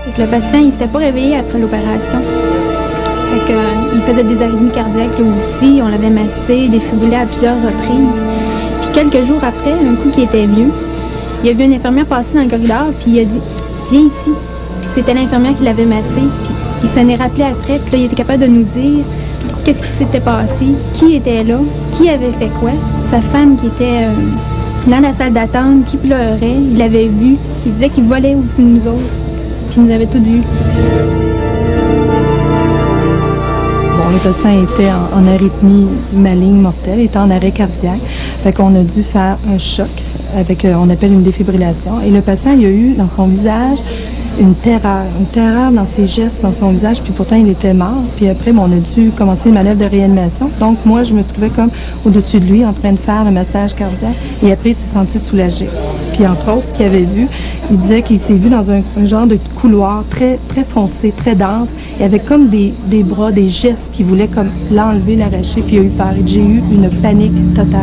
Fait que le patient, il s'était pas réveillé après l'opération. Fait que, il faisait des arythmies cardiaques là aussi. On l'avait massé, défibrillé à plusieurs reprises. Puis quelques jours après, un coup qui était mieux, il a vu une infirmière passer dans le corridor, puis il a dit « Viens ici ». Puis c'était l'infirmière qui l'avait massé. Puis il s'en est rappelé après, puis là, il était capable de nous dire qu'est-ce qui s'était passé, qui était là, qui avait fait quoi. Sa femme qui était dans la salle d'attente, qui pleurait, il l'avait vu. Il disait qu'il volait au-dessus de nous autres, puis il nous avait toutes vus. Le patient était en arythmie maligne mortelle, était en arrêt cardiaque. Fait qu'on a dû faire un choc avec, on appelle une défibrillation. Et le patient, il a eu dans son visage une terreur dans ses gestes, dans son visage, puis pourtant il était mort. Puis après, on a dû commencer une manœuvre de réanimation. Donc moi, je me trouvais comme au-dessus de lui, en train de faire le massage cardiaque. Et après, il s'est senti soulagé. Puis entre autres, ce qu'il avait vu, il disait qu'il s'est vu dans un genre de couloir très, très foncé, très dense. Il y avait comme des bras, des gestes qui voulaient comme l'enlever, l'arracher, puis il a eu peur. J'ai eu une panique totale.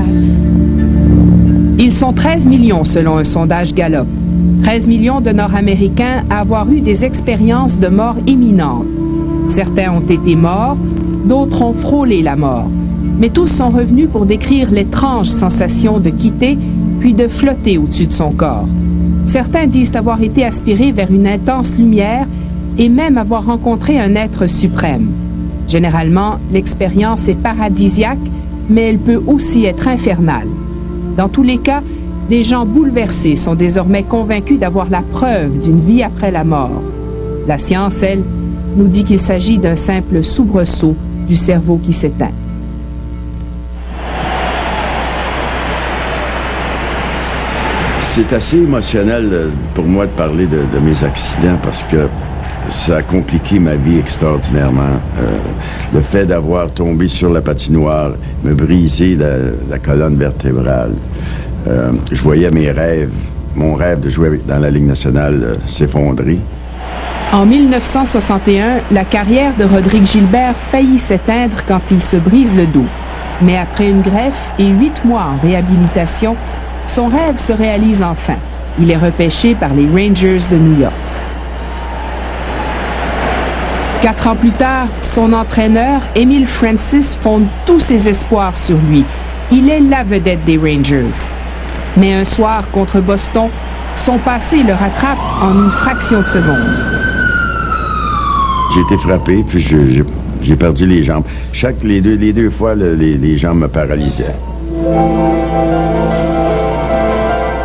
Ils sont 13 millions selon un sondage Gallup. 13 millions de Nord-Américains à avoir eu des expériences de mort imminente. Certains ont été morts, d'autres ont frôlé la mort. Mais tous sont revenus pour décrire l'étrange sensation de quitter puis de flotter au-dessus de son corps. Certains disent avoir été aspirés vers une intense lumière et même avoir rencontré un être suprême. Généralement, l'expérience est paradisiaque, mais elle peut aussi être infernale. Dans tous les cas, des gens bouleversés sont désormais convaincus d'avoir la preuve d'une vie après la mort. La science, elle, nous dit qu'il s'agit d'un simple soubresaut du cerveau qui s'éteint. C'est assez émotionnel pour moi de parler de mes accidents parce que ça a compliqué ma vie extraordinairement. Le fait d'avoir tombé sur la patinoire, me briser la colonne vertébrale. Je voyais mes rêves, mon rêve de jouer dans la Ligue nationale s'effondrer. En 1961, la carrière de Rodrigue Gilbert faillit s'éteindre quand il se brise le dos. Mais après une greffe et 8 mois en réhabilitation, son rêve se réalise enfin. Il est repêché par les Rangers de New York. 4 ans plus tard, son entraîneur, Emile Francis, fonde tous ses espoirs sur lui. Il est la vedette des Rangers. Mais un soir, contre Boston, son passé le rattrape en une fraction de seconde. J'ai été frappé, puis j'ai perdu les jambes. Les deux fois, les jambes me paralysaient.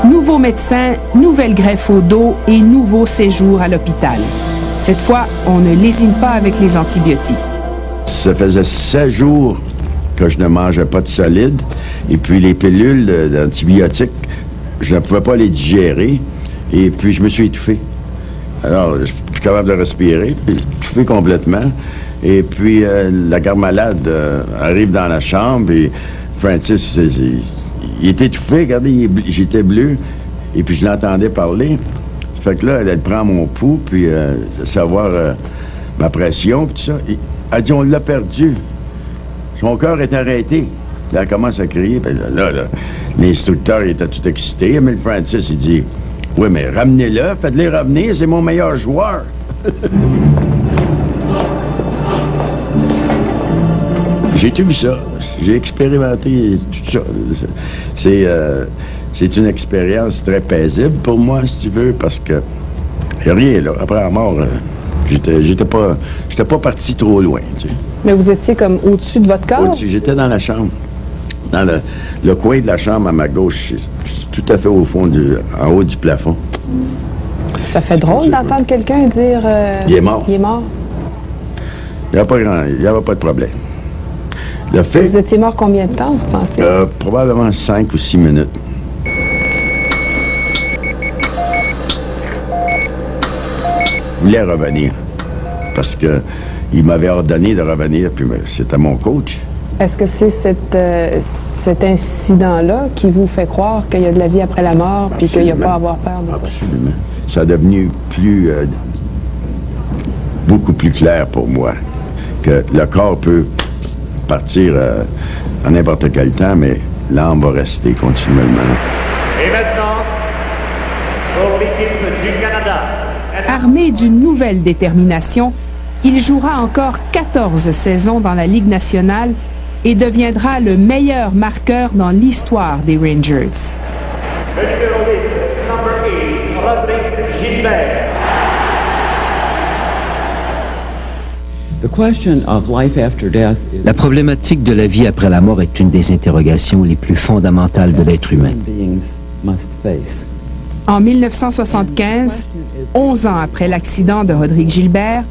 Nouveau médecin, nouvelle greffe au dos et nouveau séjour à l'hôpital. Cette fois, on ne lésine pas avec les antibiotiques. Ça faisait 16 jours que je ne mangeais pas de solide. Et puis les pilules d'antibiotiques, je ne pouvais pas les digérer. Et puis je me suis étouffé. Alors, je suis plus capable de respirer, puis étouffé complètement. Et puis la garde malade arrive dans la chambre et Francis, il était étouffé, regardez, j'étais bleu. Et puis je l'entendais parler. Fait que là, elle prend mon pouls, puis savoir ma pression, puis tout ça. Et elle dit, on l'a perdu. Son cœur est arrêté. Là, elle commence à crier. Puis là, l'instructeur était tout excité. Mais Francis, il dit, oui, mais ramenez-le, faites-le ramener, c'est mon meilleur joueur. J'ai tout vu ça. J'ai expérimenté tout ça. C'est une expérience très paisible pour moi, si tu veux, parce que y a rien, là. Après la mort, j'étais pas parti trop loin, tu sais. Mais vous étiez comme au-dessus de votre corps? Au-dessus, j'étais dans la chambre. Dans le coin de la chambre à ma gauche, tout à fait au fond, en haut du plafond. Ça fait drôle d'entendre quelqu'un dire... il est mort. Il est mort. Il n'y avait pas de problème. Le fait... Vous étiez mort combien de temps, vous pensez? Probablement 5 ou 6 minutes. Je voulais revenir parce qu'il m'avait ordonné de revenir, puis c'était mon coach. Est-ce que c'est cet incident-là qui vous fait croire qu'il y a de la vie après la mort puis qu'il n'y a pas à avoir peur de ça? Absolument. Ça a devenu beaucoup plus clair pour moi que le corps peut partir à n'importe quel temps, mais l'âme va rester continuellement. Et maintenant, pour l'équipe du Canada, Armé d'une nouvelle détermination, il jouera encore 14 saisons dans la Ligue nationale et deviendra le meilleur marqueur dans l'histoire des Rangers. La problématique de la vie après la mort est une des interrogations les plus fondamentales de l'être humain. En 1975, 11 ans après l'accident de Rodrigue Gilbert,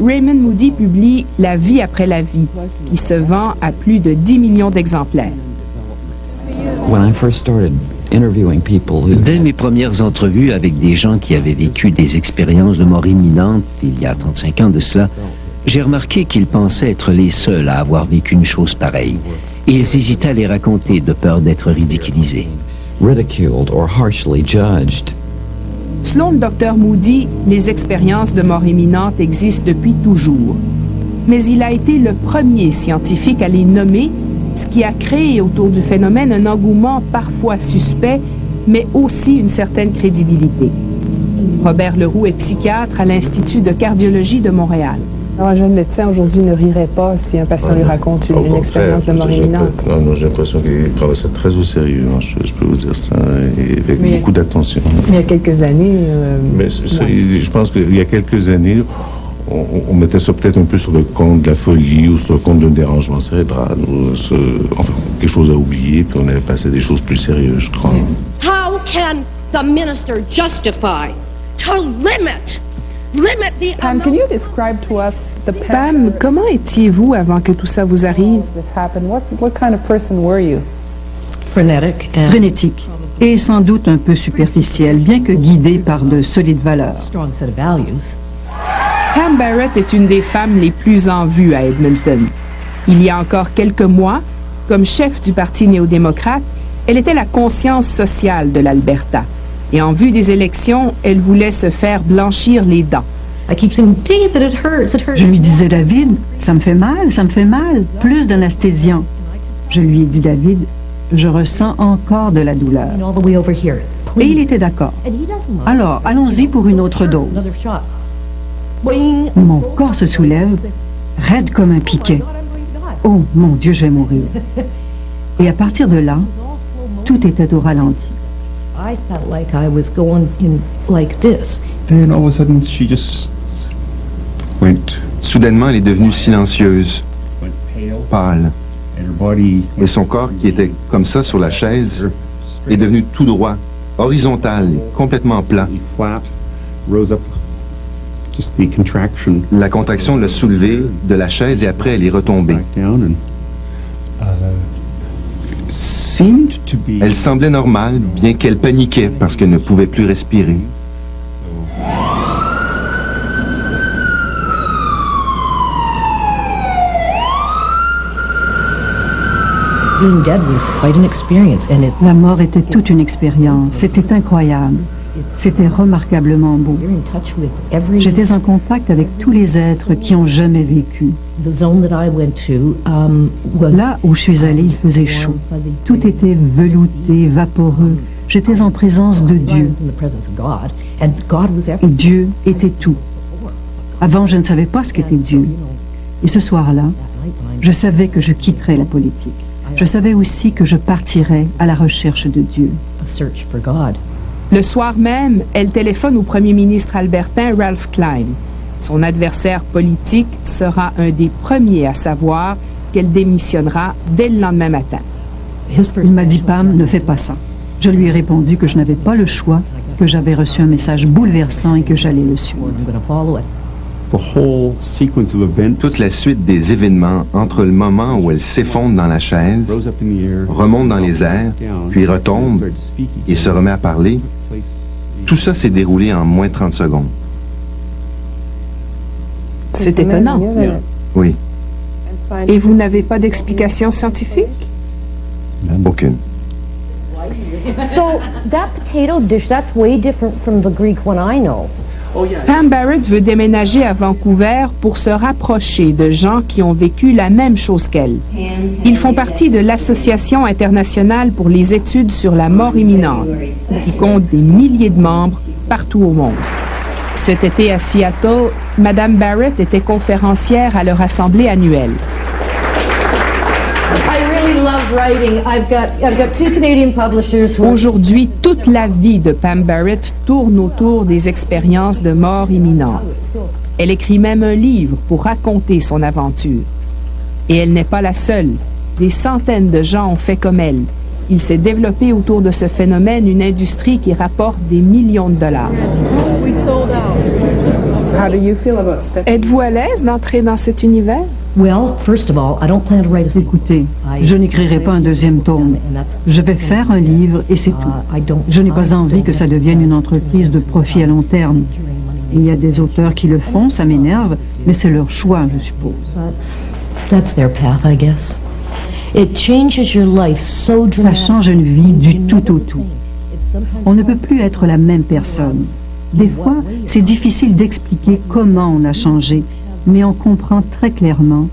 Raymond Moody publie La vie après la vie, qui se vend à plus de 10 millions d'exemplaires. Dès mes premières entrevues avec des gens qui avaient vécu des expériences de mort imminente, il y a 35 ans de cela, j'ai remarqué qu'ils pensaient être les seuls à avoir vécu une chose pareille. Et ils hésitaient à les raconter de peur d'être ridiculisés. Selon le Dr Moody, les expériences de mort imminente existent depuis toujours. Mais il a été le premier scientifique à les nommer, ce qui a créé autour du phénomène un engouement parfois suspect, mais aussi une certaine crédibilité. Robert Leroux est psychiatre à l'Institut de cardiologie de Montréal. Alors, un jeune médecin aujourd'hui ne rirait pas si un patient lui raconte une expérience de mort imminente. Non, j'ai l'impression qu'il prend ça très au sérieux, hein, je peux vous dire ça, et avec beaucoup d'attention. Il y a quelques années... je pense qu'il y a quelques années, on mettait ça peut-être un peu sur le compte de la folie ou sur le compte d'un dérangement cérébral, ou enfin, quelque chose à oublier, puis on avait passé à des choses plus sérieuses, je crois. How can the minister justify to limit Pam, can you describe to us the Pam, comment étiez-vous avant que tout ça vous arrive? What kind of person were you? Frénétique et sans doute un peu superficiel, bien que guidé par de solides valeurs. Pam Barrett est une des femmes les plus en vue à Edmonton. Il y a encore quelques mois, comme chef du Parti néo-démocrate, elle était la conscience sociale de l'Alberta. Et en vue des élections, elle voulait se faire blanchir les dents. Je lui disais, David, ça me fait mal, plus d'anesthésiant. Je lui ai dit, David, je ressens encore de la douleur. Et il était d'accord. Alors, allons-y pour une autre dose. Mon corps se soulève, raide comme un piquet. Oh, mon Dieu, je vais mourir. Et à partir de là, tout était au ralenti. I felt like I was going in like this. Then all of a sudden she just went. Soudainement, elle est devenue silencieuse, pâle. Et son corps, qui était comme ça sur la chaise, est devenu tout droit, horizontal, complètement plat. La contraction l'a soulevée de la chaise et après elle est retombée. Elle semblait normale, bien qu'elle paniquait parce qu'elle ne pouvait plus respirer. La mort était toute une expérience. C'était incroyable. C'était remarquablement beau. J'étais en contact avec tous les êtres qui ont jamais vécu. Là où je suis allée, il faisait chaud. Tout était velouté, vaporeux. J'étais en présence de Dieu. Et Dieu était tout. Avant, je ne savais pas ce qu'était Dieu. Et ce soir-là, je savais que je quitterais la politique. Je savais aussi que je partirais à la recherche de Dieu. Le soir même, elle téléphone au premier ministre albertain Ralph Klein. Son adversaire politique sera un des premiers à savoir qu'elle démissionnera dès le lendemain matin. Il m'a dit, Pam, ne fais pas ça. Je lui ai répondu que je n'avais pas le choix, que j'avais reçu un message bouleversant et que j'allais le suivre. Toute la suite des événements entre le moment où elle s'effondre dans la chaise, remonte dans les airs, puis retombe et se remet à parler, tout ça s'est déroulé en moins de 30 secondes. C'est étonnant. Oui. Et vous n'avez pas d'explication scientifique? Aucune. So that potato dish, that's way different from the Greek one I know. Pam Barrett veut déménager à Vancouver pour se rapprocher de gens qui ont vécu la même chose qu'elle. Ils font partie de l'Association internationale pour les études sur la mort imminente, qui compte des milliers de membres partout au monde. Cet été à Seattle, Madame Barrett était conférencière à leur assemblée annuelle. Aujourd'hui, toute la vie de Pam Barrett tourne autour des expériences de mort imminente. Elle écrit même un livre pour raconter son aventure. Et elle n'est pas la seule. Des centaines de gens ont fait comme elle. Il s'est développé autour de ce phénomène une industrie qui rapporte des millions de dollars. Êtes-vous à l'aise d'entrer dans cet univers? Écoutez, je n'écrirai pas un deuxième tome. Je vais faire un livre et c'est tout. Je n'ai pas envie que ça devienne une entreprise de profit à long terme. Il y a des auteurs qui le font, ça m'énerve, mais c'est leur choix, je suppose. That's their path, I guess. It changes your life so Ça change une vie du tout au tout. On ne peut plus être la même personne. Des fois, c'est difficile d'expliquer comment on a changé, mais on comprend très clairement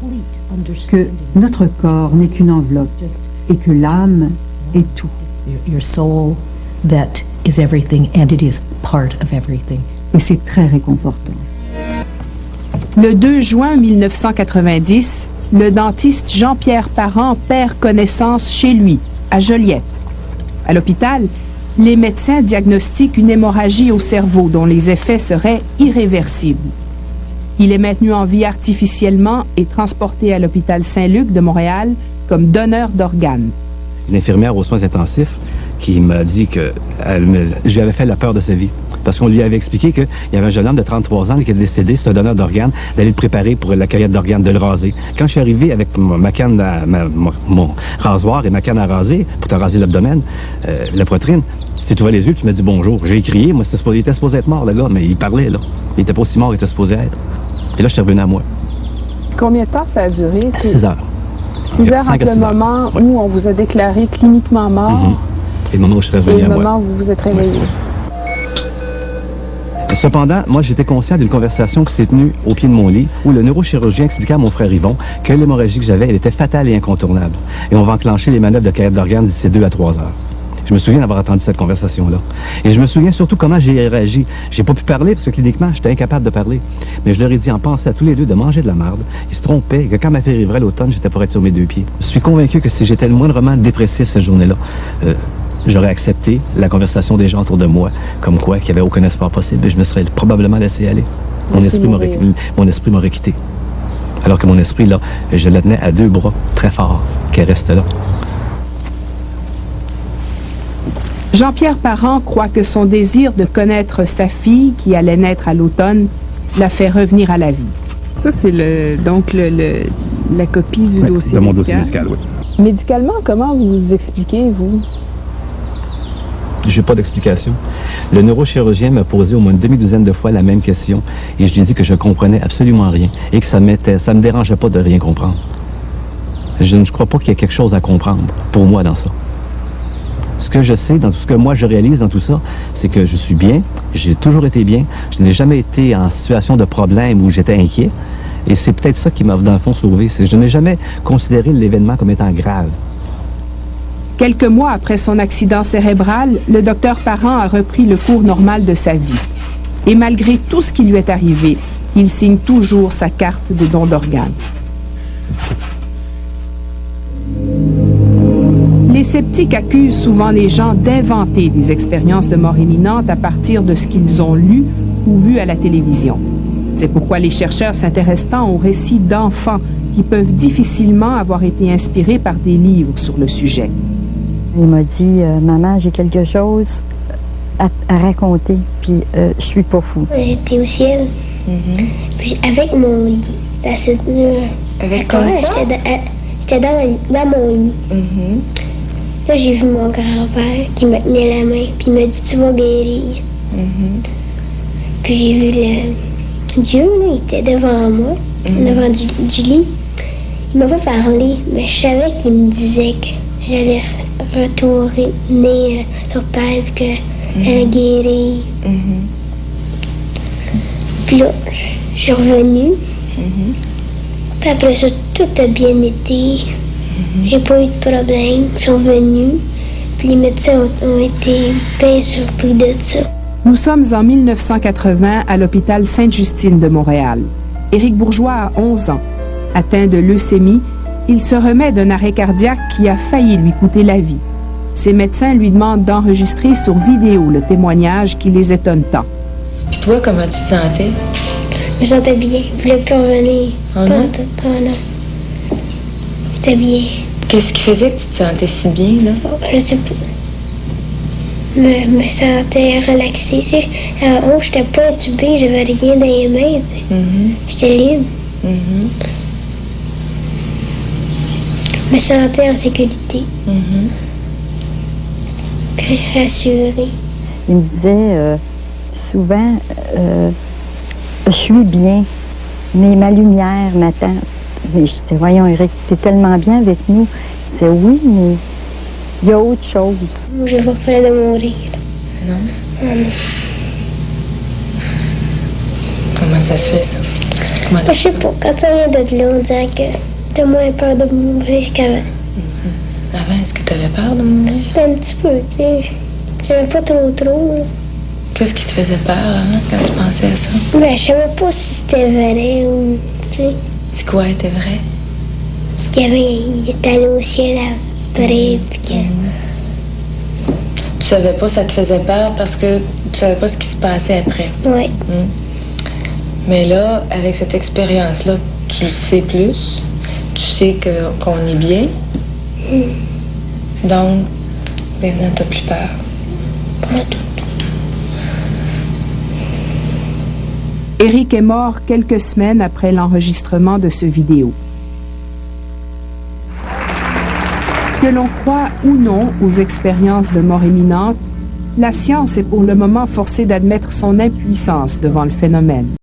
que notre corps n'est qu'une enveloppe et que l'âme est tout. Your soul, that is everything, and it is part of everything. Et c'est très réconfortant. Le 2 juin 1990, le dentiste Jean-Pierre Parent perd connaissance chez lui, à Joliette. À l'hôpital, les médecins diagnostiquent une hémorragie au cerveau dont les effets seraient irréversibles. Il est maintenu en vie artificiellement et transporté à l'hôpital Saint-Luc de Montréal comme donneur d'organes. Une infirmière aux soins intensifs qui m'a dit que je lui avais fait la peur de sa vie. Parce qu'on lui avait expliqué qu'il y avait un jeune homme de 33 ans qui était décédé, c'est un donneur d'organes, d'aller le préparer pour la cueillette d'organes, de le raser. Quand je suis arrivé avec ma canne, mon rasoir et ma canne à raser, pour te raser l'abdomen, la poitrine, si tu ouvrais les yeux, tu m'as dit bonjour. J'ai crié, moi, il était supposé être mort, le gars, mais il parlait, là. Il était pas aussi mort qu'il était supposé être. Et là, je suis revenu à moi. Combien de temps ça a duré? 6 heures. 6 heures entre le moment où on vous a déclaré cliniquement mort et le moment où je suis revenu à moi. Et le moment où vous vous êtes réveillé. Cependant, moi, j'étais conscient d'une conversation qui s'est tenue au pied de mon lit où le neurochirurgien expliquait à mon frère Yvon que l'hémorragie que j'avais, elle était fatale et incontournable. Et on va enclencher les manœuvres de cueillette d'organes d'ici 2 à 3 heures. Je me souviens d'avoir entendu cette conversation-là. Et je me souviens surtout comment j'ai réagi. J'ai pas pu parler parce que cliniquement, j'étais incapable de parler. Mais je leur ai dit en pensant à tous les deux de manger de la marde. Ils se trompaient et que quand ma fille arriverait l'automne, j'étais pour être sur mes 2 pieds. Je suis convaincu que si j'étais le moindrement dépressif cette journée-là, j'aurais accepté la conversation des gens autour de moi, comme quoi qu'il n'y avait aucun espoir possible et je me serais probablement laissé aller. Mon esprit m'aurait quitté. Alors que mon esprit, là, je le tenais à 2 bras très forts, qui restait là. Jean-Pierre Parent croit que son désir de connaître sa fille, qui allait naître à l'automne, l'a fait revenir à la vie. Ça, c'est la copie du dossier de mon dossier médical, oui. Médicalement, comment vous vous expliquez, vous? Je n'ai pas d'explication. Le neurochirurgien m'a posé au moins une demi-douzaine de fois la même question et je lui ai dit que je comprenais absolument rien et que ça me dérangeait pas de rien comprendre. Je ne crois pas qu'il y ait quelque chose à comprendre pour moi dans ça. Ce que je sais, dans tout ce que moi je réalise dans tout ça, c'est que je suis bien, j'ai toujours été bien, je n'ai jamais été en situation de problème où j'étais inquiet. Et c'est peut-être ça qui m'a, dans le fond, sauvé. Je n'ai jamais considéré l'événement comme étant grave. Quelques mois après son accident cérébral, le docteur Parent a repris le cours normal de sa vie. Et malgré tout ce qui lui est arrivé, il signe toujours sa carte de don d'organes. Les sceptiques accusent souvent les gens d'inventer des expériences de mort imminente à partir de ce qu'ils ont lu ou vu à la télévision. C'est pourquoi les chercheurs s'intéressent tant aux récits d'enfants qui peuvent difficilement avoir été inspirés par des livres sur le sujet. Il m'a dit « Maman, j'ai quelque chose à raconter, puis je suis pas fou. » J'étais au ciel, puis avec mon lit. C'était assez dur. Avec quoi? J'étais dans mon lit. Là, j'ai vu mon grand-père qui me tenait la main, puis il m'a dit « Tu vas guérir. Puis j'ai vu Dieu, là, il était devant moi, devant du lit. Il m'a pas parlé, mais je savais qu'il me disait que j'allais retourner sur Terre, puis que j'allais guérir. Puis là, je suis revenue. Puis après ça, tout a bien été. J'ai pas eu de problème. Je suis revenue. Puis les médecins ont été bien surpris de ça. Nous sommes en 1980 à l'hôpital Sainte-Justine de Montréal. Éric Bourgeois a 11 ans. Atteint de leucémie, il se remet d'un arrêt cardiaque qui a failli lui coûter la vie. Ses médecins lui demandent d'enregistrer sur vidéo le témoignage qui les étonne tant. Puis toi, comment tu te sentais? Je me sentais bien. Je voulais plus revenir. Oh non? Non. J'étais bien. Qu'est-ce qui faisait que tu te sentais si bien, là? Oh, je sais pas. Je me sentais relaxée. Tu sais, avant, j'étais pas intubée, j'avais rien dans les mains. Tu sais. J'étais libre. Je me sentais en sécurité. Puis rassurée. Il me disait souvent, je suis bien, mais ma lumière m'attend. Mais je disais, voyons Éric, t'es tellement bien avec nous. Il disait, oui, mais il y a autre chose. Moi, je vais pas de mourir. Non? Non. Comment ça se fait, ça? Explique-moi. Je sais pas, quand on vient de là, on dirait que t'as moins peur de mourir qu'avant. Avant, est-ce que t'avais peur de mourir? Un petit peu, tu sais. J'avais pas trop. Qu'est-ce qui te faisait peur avant, quand tu pensais à ça? Ben, je savais pas si c'était vrai ou, tu sais. C'est quoi était vrai? Il était allé au ciel après, puis que... Tu savais pas, ça te faisait peur parce que tu savais pas ce qui se passait après. Oui. Mais là, avec cette expérience-là, tu le sais plus. Tu sais qu'on est bien. Donc, maintenant, t'as plus peur. Pas tout. Éric est mort quelques semaines après l'enregistrement de ce vidéo. Que l'on croit ou non aux expériences de mort imminente, la science est pour le moment forcée d'admettre son impuissance devant le phénomène.